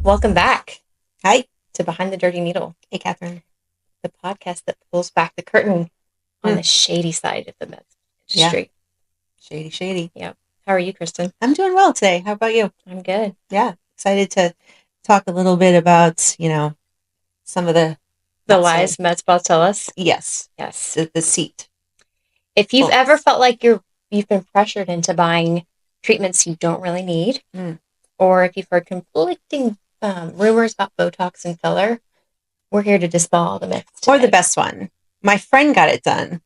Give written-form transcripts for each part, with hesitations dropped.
Welcome back Hi. to Behind the Dirty Needle, Hey, Catherine. the podcast that pulls back the curtain on Mm, the shady side of the med yeah, industry. shady, shady. Yeah. How are you, Kristen? I'm doing well today. How about you? I'm good. Yeah, excited to talk a little bit about, some of the The not so, lies med spas tell us. yes, Yes. the seat. If you've ever Quotas. felt like you've been pressured into buying treatments you don't really need, Mm. or if you've heard conflicting rumors about Botox and filler, we're here to dispel all the myths Or the today. best one. My friend got it done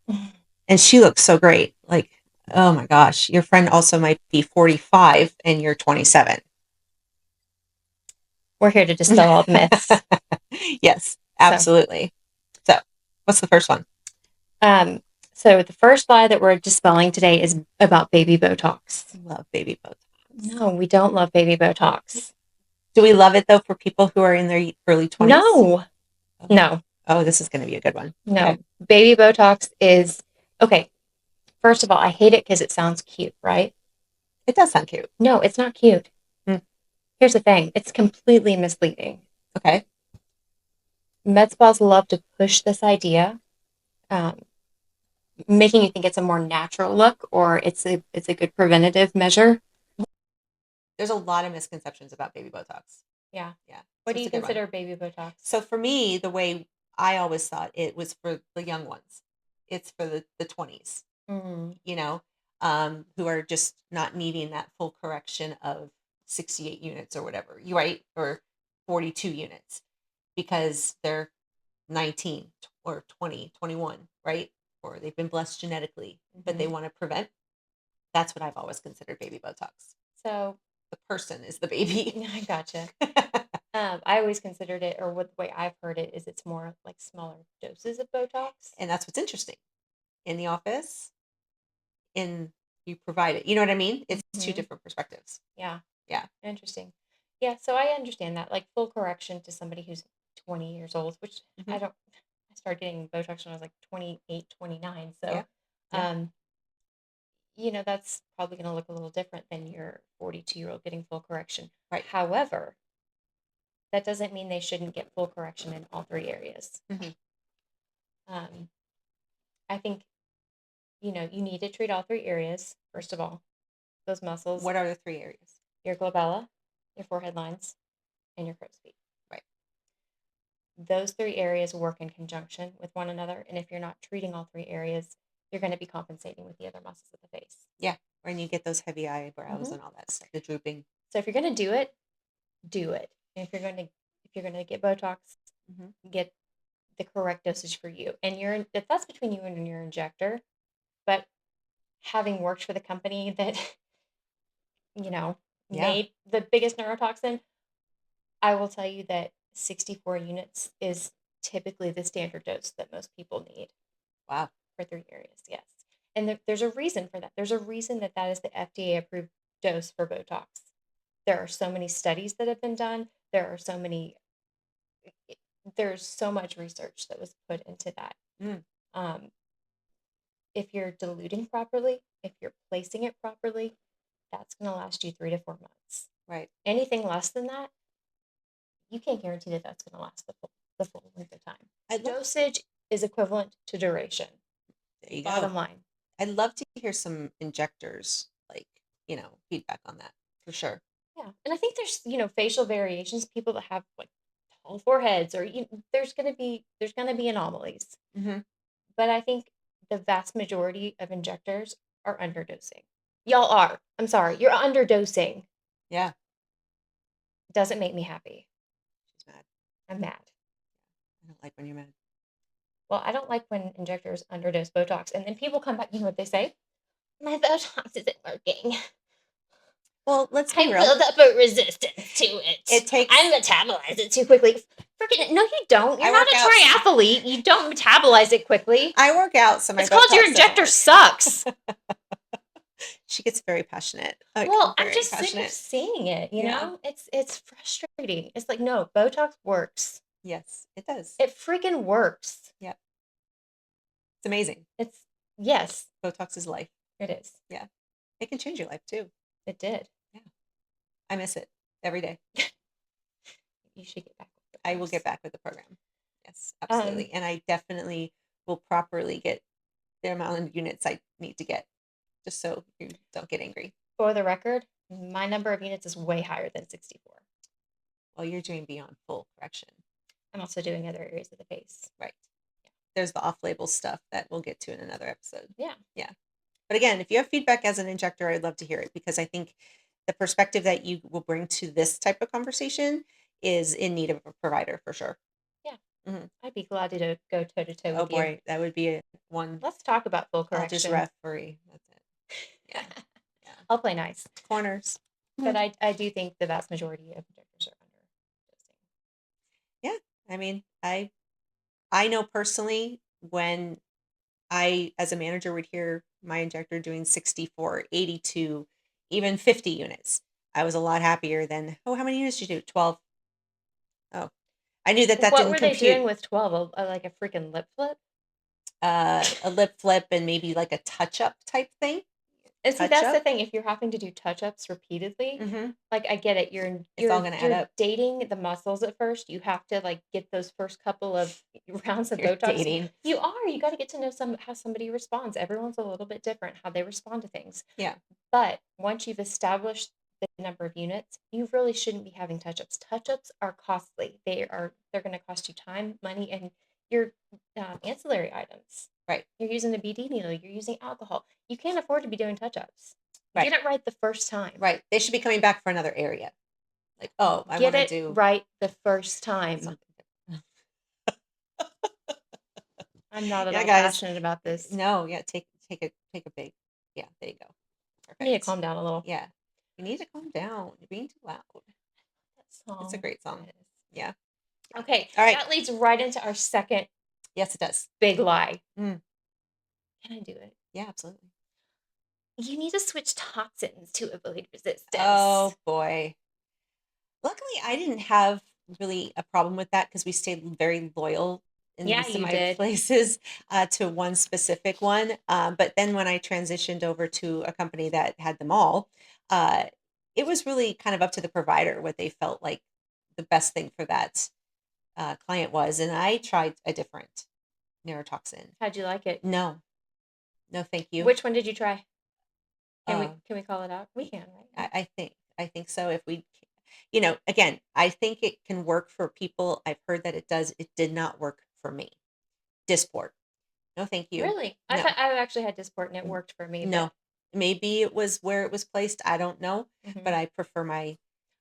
and she looks so great. Like, oh my gosh, your friend also might be 45 and you're 27. We're here to dispel all the myths. Yes, So, absolutely. So, what's the first one? um, so the first lie that we're dispelling today is about baby Botox. Love baby Botox. No, we don't love baby Botox. Do we love it though for people who are in their early 20s? No, Oh, no, oh, this is going to be a good one. no. Okay. Baby Botox is okay. First of all, I hate it because it sounds cute, right? It does sound cute. No, it's not cute. Mm, Here's the thing, it's completely misleading. okay. Med spas love to push this idea, um, making you think it's a more natural look or it's a good preventative measure. There's a lot of misconceptions about baby Botox. Yeah. Yeah. What So do it's you a good one. consider baby Botox? So for me, the way I always thought it was for the young ones. It's for the 20s, Mm, you know, who are just not needing that full correction of 68 units or whatever. You right? Or 42 units because they're 19 or 20, 21, right? Or they've been blessed genetically, but they mhm. want to prevent. That's what I've always considered baby Botox. So The person is the baby. I gotcha. I always considered it, or what the way I've heard it is, it's more like smaller doses of Botox. And that's what's interesting. In the office, in you provide it. You know what I mean? It's two Hmm. different perspectives. Yeah, Yeah. interesting. Yeah, so I understand that, like full correction to somebody who's 20 years old, which Hmm. I don't. I started getting Botox when I was like 28, 29. Yeah. So, Yeah. um, that's probably going to look a little different than your 42-year-old getting full correction. Right. However, that doesn't mean they shouldn't get full correction in all three areas. Hmm. Um, I think you need to treat all three areas, first of all. Those muscles, What are the three areas? your glabella, your forehead lines, and your crow's feet. Right. Those three areas work in conjunction with one another. And if you're not treating all three areas, you're going to be compensating with the other muscles of the face. Yeah. When you get those heavy eyebrows Hmm. and all that stuff, the drooping. So if you're going to do it, do it. And if you're going to get Botox, Hmm. get the correct dosage for you. And if that's between you and your injector. But having worked for the company that you know Yeah. made the biggest neurotoxin, I will tell you that 64 units is typically the standard dose that most people need Wow. for three areas. Yes. And there's a reason for that. There's a reason that that is the FDA approved dose for Botox. There are so many studies that have been done. There's so much research that was put into that. Mm, Um, if you're diluting properly, if you're placing it properly, that's going to last you 3 to 4 months. right. Anything less than that, you can't guarantee that that's going to last the full length of time. I love. Dosage is equivalent to duration. There you go. Bottom line. I'd love to hear some injectors, like feedback on that for sure. Yeah. And I think there's, facial variations, people that have like tall foreheads or there's going to be anomalies. Hmm. But I think the vast majority of injectors are underdosing. Y'all are. I'm sorry. You're underdosing. Yeah. Doesn't make me happy. She's mad. I'm mad. I don't like when you're mad. Well, I don't like when injectors underdose Botox and then people come back, you know what they say? My Botox isn't working. Well, let's be I real. build up a resistance to it. It I takes. metabolize it too quickly. Freaking no, you don't. I You're not work a out. triathlete. You don't metabolize it quickly. I work out, so my It's called your Botox doesn't injector work. sucks. She gets very passionate. Like Well, I'm very just sick of passionate. seeing it, Yeah. It's frustrating. It's like, no, Botox works. Yes, it does. It freaking works. Yeah. It's amazing. It's yes, Botox is life. it is. Yeah. It can change your life too. It did. Yeah. I miss it every day. You should get back with the I will get course. back with the program. Yes, Um, absolutely. And I definitely will properly get the amount of units I need to get, just so you don't get angry. for the record, my number of units is way higher than 64. Well, you're doing beyond full correction. I'm also doing other areas of the face. Right. There's the off-label stuff that we'll get to in another episode. Yeah. Yeah. But again, if you have feedback as an injector, I'd love to hear it, because I think the perspective that you will bring to this type of conversation is in need of a provider for sure. Yeah. Hmm. I'd be glad to go toe to toe Oh with you. boy, that would be a one. Let's talk about full I'll just correction. referee. That's it. Yeah. Yeah. I'll play nice. Corners. But I do think the vast majority of injectors are under dosing. Yeah. I mean, I know personally, when I, as a manager, would hear my injector doing 64, 82, even 50 units, I was a lot happier than, oh, how many units did you do? 12. Oh, I knew that that What didn't were they doing compute. with 12? Like a freaking lip flip? A lip flip and maybe like a touch up type thing. And see, Touch that's the up. thing. If you're having to do touch-ups repeatedly, Mm-hmm. like I get it. You're It's all you're going to add you're up. dating the muscles at first. You have to like get those first couple of rounds of You're Botox. dating. You are. You got to get to know how somebody responds. Everyone's a little bit different how they respond to things. Yeah. But once you've established the number of units, you really shouldn't be having touch-ups. Touch-ups are costly. They're going to cost you time, money, and your ancillary items. Right. You're using a BD needle. You're using alcohol. You can't afford to be doing touch-ups. Right. Get it right the first time. Right. They should be coming back for another area. Like, oh, I Get want to it do right the first time. something different. I'm not at Yeah, all guys. passionate about this. No, yeah, take a big. Yeah, there you go. I need to Perfect. calm down a little. Yeah. You need to calm down. You're being too loud. That It's a song. great song. It is. Yeah. Okay, All right. that leads right into our second Yes, it does. big lie. Mm. Can I do it? Yeah, absolutely. You need to switch toxins to avoid Oh resistance. boy. Luckily, I didn't have really a problem with that, because we stayed very loyal in Yeah, most of you my did. places, to one specific one. But then when I transitioned over to a company that had them all, uh, it was really kind of up to the provider what they felt like the best thing for that client was. And I tried a different neurotoxin. How'd you like it? No, no, thank you. Which one did you try? Can we Uh, can we call it out? We can, right? I think so. If we, again, I think it can work for people. I've heard that it does. It did not work for me. Dysport. No, thank you. Really? No, I've actually had Dysport and it N- worked for me, but no. Maybe it was where it was placed. I don't know, but mhm. I prefer my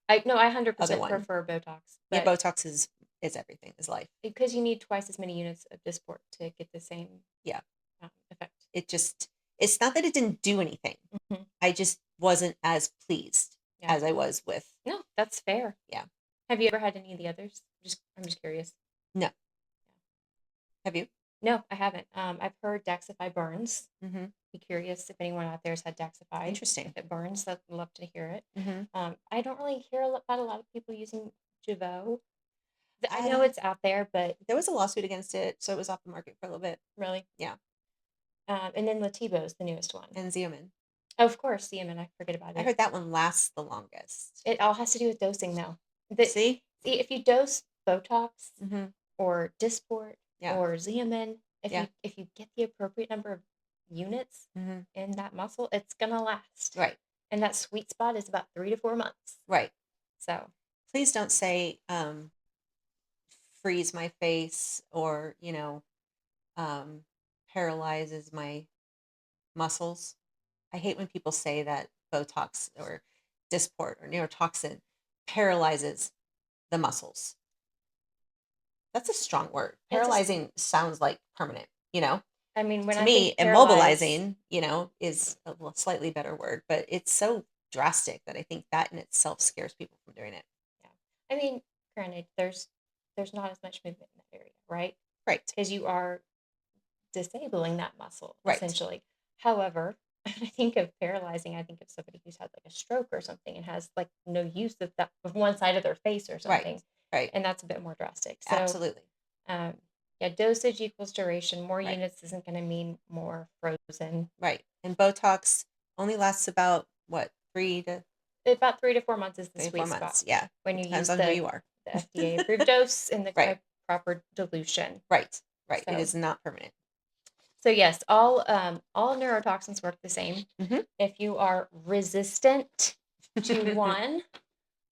I no, I other 100% one. prefer Botox, Yeah, but Botox is everything. Is life. because you need twice as many units of Dysport to get the same Yeah. effect. It just. It's not that it didn't do anything. Mhm. I just wasn't as pleased Yeah. as I was with. No, that's fair. Yeah. Have you ever had any of the others? I'm just curious. No. Have you? No, I haven't. I've heard Daxify burns. Mm-hmm. Be curious if anyone out there has had Daxify. Interesting. If it burns, I'd love to hear it. Mm-hmm. I don't really hear about a lot of people using Jeuveau. I know Uh, it's out there, but There was a lawsuit against it, so it was off the market for a little bit. really. Yeah. And then Latibo is the newest one. And Xeomin. Oh, of course, Siemens. I forget about I it. heard that one lasts the longest. It all has to do with dosing, though. The, See? see, if you dose Botox Mm-hmm. or Dysport Yeah. or Xeomin, Yeah. if you get the appropriate number of units Mm-hmm. in that muscle, it's gonna last. Right. And that sweet spot is about 3 to 4 months. Right. So Please don't say freeze my face, or, um, paralyzes my muscles. I hate when people say that Botox or Dysport or neurotoxin paralyzes the muscles. That's a strong word. it's Paralyzing sounds like permanent. I mean, when To I me, think paralyzed, immobilizing, is a slightly better word, but it's so drastic that I think that in itself scares people from doing it. yeah. I mean, granted, there's not as much movement in that area, right? Right. Because you are disabling that muscle Right. essentially. However, I think of paralyzing, I think of somebody who's had like a stroke or something and has like no use of one side of their face or Right. something, Right. and that's a bit more drastic. So, Absolutely. um, yeah, dosage equals duration. More Right. units isn't going to mean more frozen. Right. And Botox only lasts about what, About 3 to 4 months is the 3 to 4 sweet spot months. Yeah. when It you depends use on who you are. the FDA approved dose in the Right. proper dilution. Right. Right. It So, is not permanent. so yes, all neurotoxins work the same. Mhm. If you are resistant to one,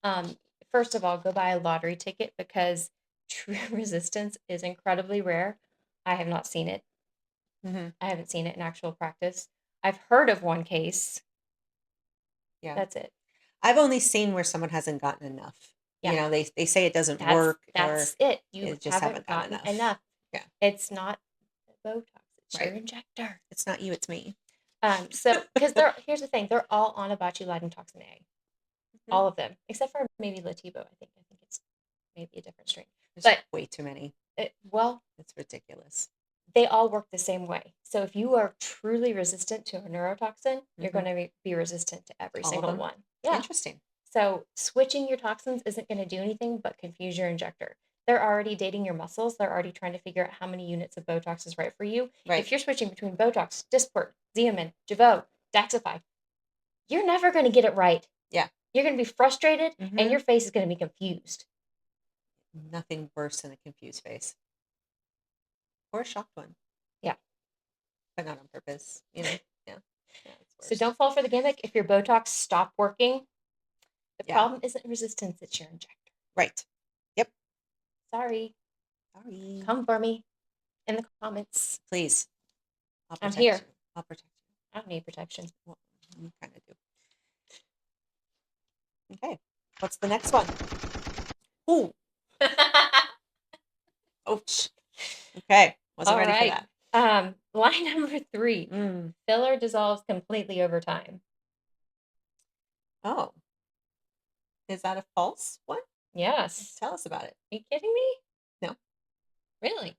um, first of all, go buy a lottery ticket because true resistance is incredibly rare. I have not seen it. Mhm. I haven't seen it in actual practice. I've heard of one case. Yeah. That's it. I've only seen where someone hasn't gotten enough. Yeah, They say it doesn't that's work or that's it. You they just haven't haven't gotten gotten enough. enough. Yeah. It's not Botox, it's your Right. injector. It's not you, it's me. So because here's the thing, they're all on a botulinum toxin A. Mhm. All of them, except for maybe Lativo. I think it's maybe a different strain. There's But way too many. well, It's ridiculous. they all work the same way. So if you are truly resistant to a neurotoxin, you're Mhm. going to be resistant to every All of single them. one. Yeah. Interesting. So switching your toxins isn't going to do anything but confuse your injector. They're already dating your muscles. They're already trying to figure out how many units of Botox is right for you. Right. If you're switching between Botox, Dysport, Xeomin, Jeuveau, Daxxify, you're never going to get it right. Yeah. You're going to be frustrated and Mhm. your face is going to be confused. Nothing worse than a confused face or a shocked one, Yeah. but not on purpose. Yeah. Yeah, it's So worse. don't fall for the gimmick. If your Botox stop working, the Yeah. problem isn't resistance, it's your injector. Right. Yep. Sorry. Sorry. Come for me in the comments. Please. I'll I'm protect here. you. I'll protect you. I don't need protection. Well, you kind of do. Okay. What's the next one? Ooh. Ouch. Okay. Wasn't All ready for right. that. Line number 3. Mm. Filler dissolves completely over time. Oh, is that a false one? Yes. Tell us about it. Are you kidding me? No. Really?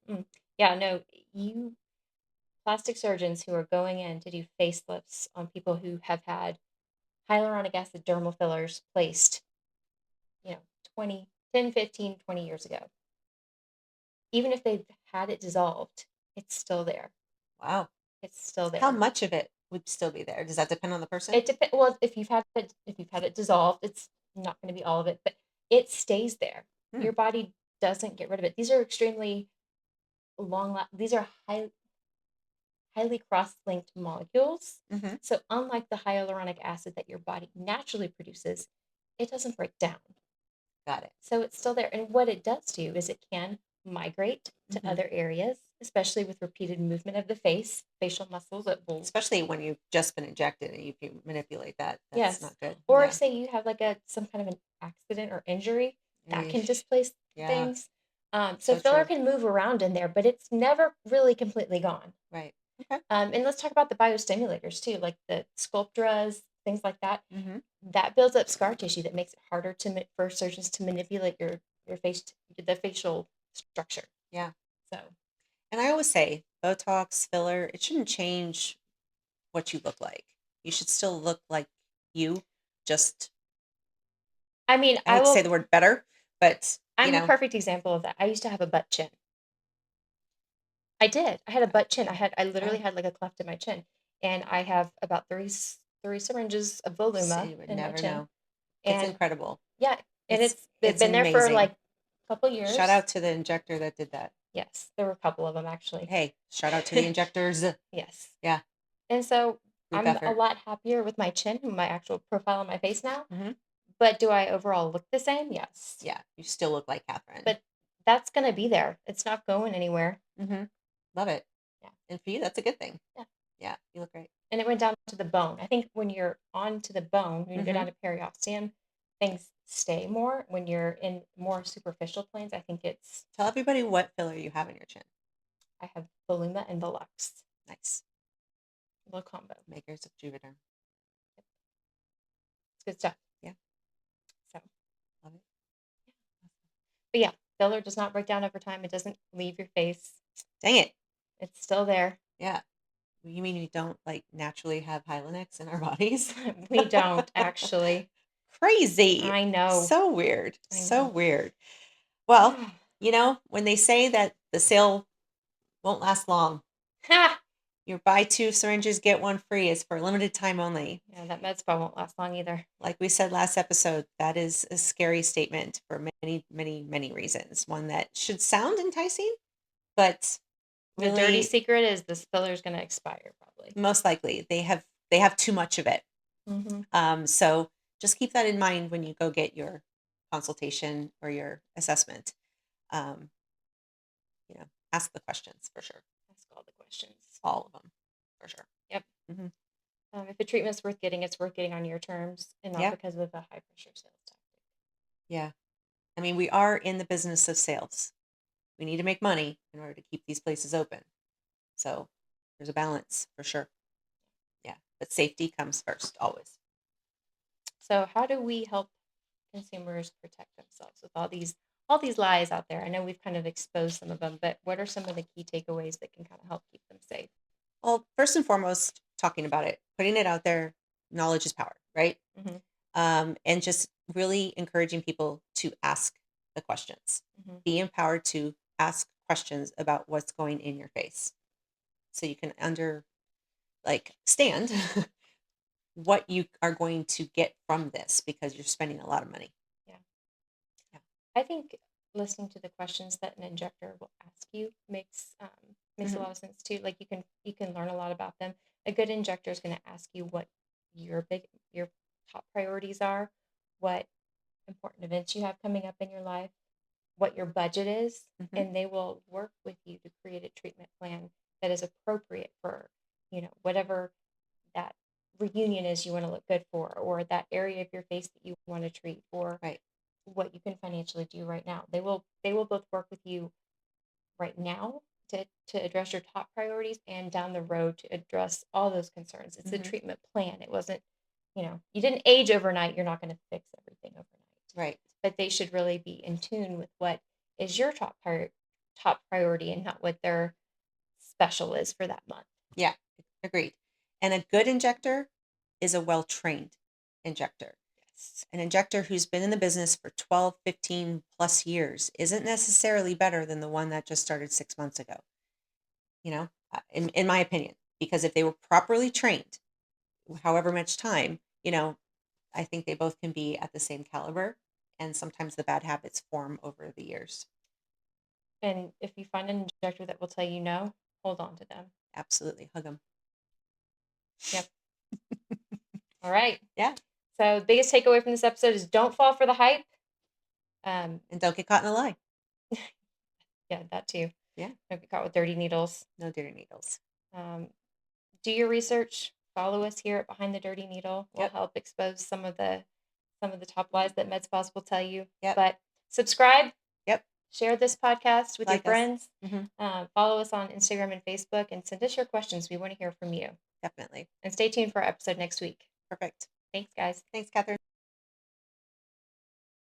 Yeah, no, you plastic surgeons who are going in to do facelifts on people who have had hyaluronic acid dermal fillers placed, 20, 10, 15, 20 years ago. Even if they've had it dissolved, it's still there. Wow. It's still How there. much of it would still be there? Does that depend on the person? It depends. Well, if you've had it dissolved, it's not going to be all of it, but it stays there. Hmm. Your body doesn't get rid of it. These are extremely these are highly cross-linked molecules. Mm-hmm. So unlike the hyaluronic acid that your body naturally produces, it doesn't break down. Got it. So it's still there. And what it does do is it can migrate to Mm-hmm. other areas, especially with repeated movement of the face, facial muscles. It will, Especially when you've just been injected and you can manipulate that. That's yes. not good. Or Yeah. say you have like some kind of an accident or injury that can Eesh. displace Yeah. things. So So filler true. can move around in there, but it's never really completely gone. Right. Okay. And let's talk about the biostimulators too, like the Sculptras, things like that. Mm-hmm. That builds up scar tissue that makes it harder for surgeons to manipulate your face, the facial structure. Yeah. So, And I always say Botox, filler, it shouldn't change what you look like. You should still look like you, just, I mean, I hate to say the word better, but, I'm a perfect example of that. I used to have a butt chin. I did. I had a butt chin. okay. I literally Oh, had like a cleft in my chin, and I have about three syringes of Voluma you would in my never chin, know. It's and incredible. yeah, and it's It's been there for amazing. like a couple Shout years. out to the injector that did that. Yes, there were a couple of them actually. Hey, shout out to the injectors. Yes. Yeah, And so group I'm a effort. lot happier with my chin and my actual profile on my face now. Hmm. But do I overall look the same? Yes. Yeah, you still look like Catherine. But that's going to be there. It's not going anywhere. Hmm. Love it. Yeah. And for you, that's a good thing. Yeah. Yeah, you look great. And it went down to the bone. I think when you're on to the bone, when you go Hmm. down to periosteum, things stay more. When you're in more superficial planes, I think Tell everybody what filler you have in your chin. I have Voluma and Volux. Nice. Little combo. Makers of Jupiter. It's good stuff. Yeah, So, love it. but yeah, filler does not break down over time. It doesn't leave your face. Dang it. It's still there. Yeah. You mean you don't like naturally have hyaluronics in our bodies? We don't actually. Crazy. I know. So weird. I So know. weird. Well, when they say that the sale won't last long, Ha! Your buy 2 syringes, get 1 free is for a limited time only. Yeah, that med spa won't last long either. Like we said last episode, that is a scary statement for many, many, many reasons. One that should sound enticing, but The dirty really, secret is this filler's gonna expire probably. most likely, they have too much of it. Mhm. So just keep that in mind when you go get your consultation or your assessment. Um, ask the questions for sure. Ask all the questions. All of them, for sure. Yep. Mhm. If a treatment's worth getting, it's worth getting on your terms and not Yeah, because of a high pressure sales tactic. yeah. I mean, we are in the business of sales. We need to make money in order to keep these places open. So there's a balance for sure. Yeah, but safety comes first, always. So how do we help consumers protect themselves with all these lies out there? I know we've kind of exposed some of them, but what are some of the key takeaways that can kind of help keep them safe? Well, first and foremost, talking about it, putting it out there, knowledge is power, right? Mhm. And just really encouraging people to ask the questions. Mhm. Be empowered to ask questions about what's going in your face, so you can stand what you are going to get from this because you're spending a lot of money. Yeah. Yeah. I think listening to the questions that an injector will ask you makes a Hmm. lot of sense too. Like you can learn a lot about them. A good injector is going to ask you what your top priorities are, what important events you have coming up in your life, what your budget is, Hmm. and they will work with you to create a treatment plan that is appropriate for, whatever that reunion is you want to look good for, or that area of your face that you want to treat, or Right. what you can financially do right now. They will both work with you right now to address your top priorities and down the road to address all those concerns. It's a Hmm. treatment plan. It wasn't, you didn't age overnight. You're not going to fix everything overnight. Right. But they should really be in tune with what is your top priority and not what their special is for that month. Yeah. Agreed. And a good injector is a well trained injector. Yes. An injector who's been in the business for 12, 15 plus years isn't necessarily better than the one that just started 6 months ago, in my opinion, because if they were properly trained, however much time, I think they both can be at the same caliber. And sometimes the bad habits form over the years. And if you find an injector that will tell you no, hold on to them. Absolutely. Hug them. Yep. All right. Yeah. So, biggest takeaway from this episode is don't fall for the hype. Um, And don't get caught in a lie. yeah, that too. Yeah. Don't get caught with dirty needles. No dirty needles. Um, do your research. Follow us here at Behind the Dirty Needle. We'll Yep. help expose some of the top lies that med spas will tell you. Yep. But subscribe, Yep. share this podcast with your Like us. friends. Hmm. Follow us on Instagram and Facebook, and send us your questions. We want to hear from you. Definitely. And stay tuned for our episode next week. Perfect. Thanks, guys. Thanks, Catherine.